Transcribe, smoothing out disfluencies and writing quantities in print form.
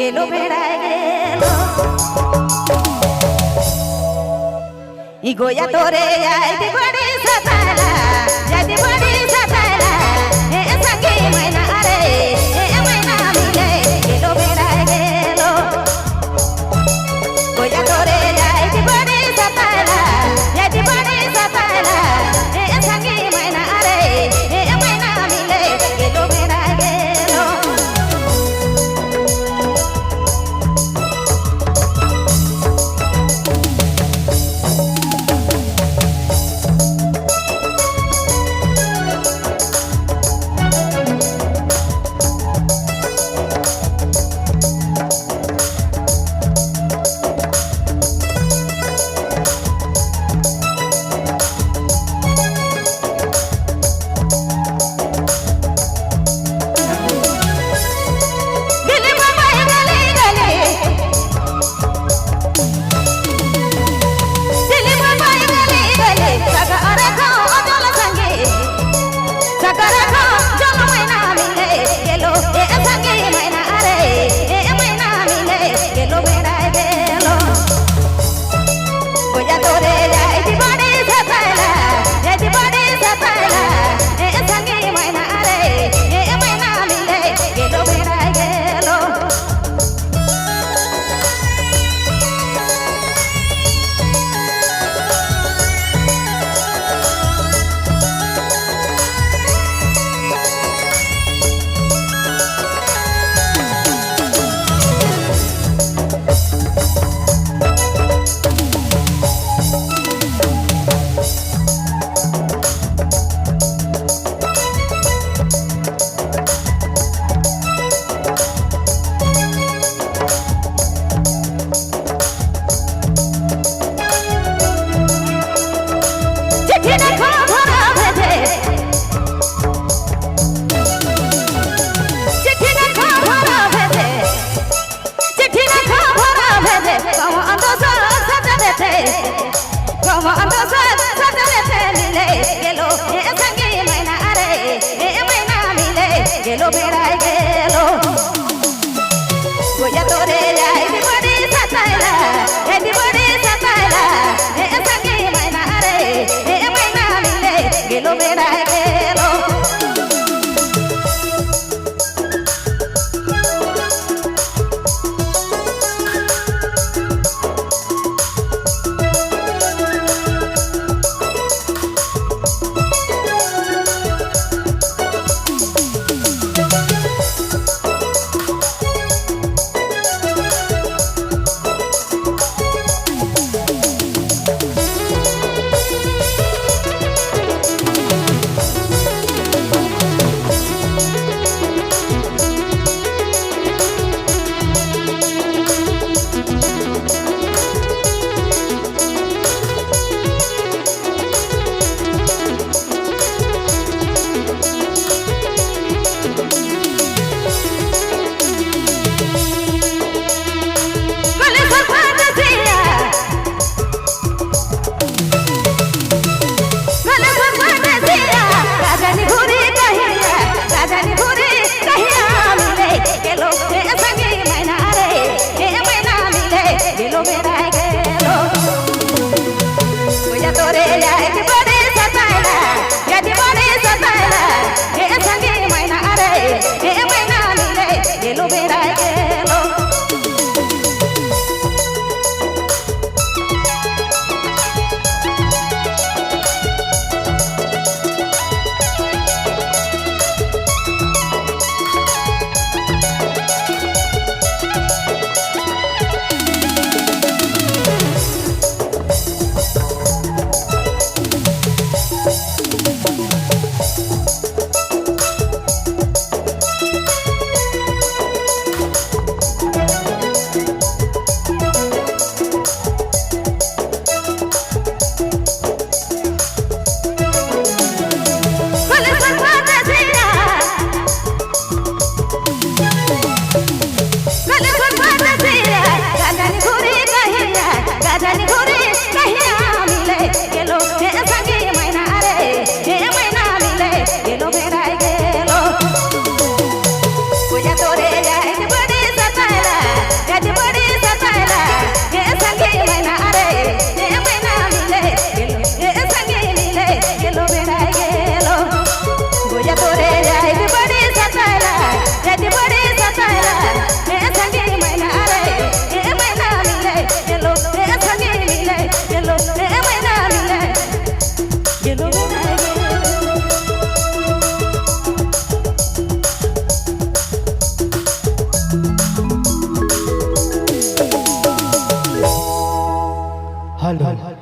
गेलो बेडाय गेलो ई गोया तोरे यादी बड़ी सताला यादी बड़ी सताला ए संगे मैना रे ए मैना मिले गेलो बेडाय गेलो गोया तोरे यादी बड़ी सताला यादी बड़ी सताला ए संगे मैना रे ए मैना मिले गेलो बेडाय गेलो गेलो बेडाय गेलो गोया तोरे यादी बड़ी सताला यादी बड़ी सताला ए संगे मैना रे ए मैना मिले गेलो बेडाय गेलो हॅलो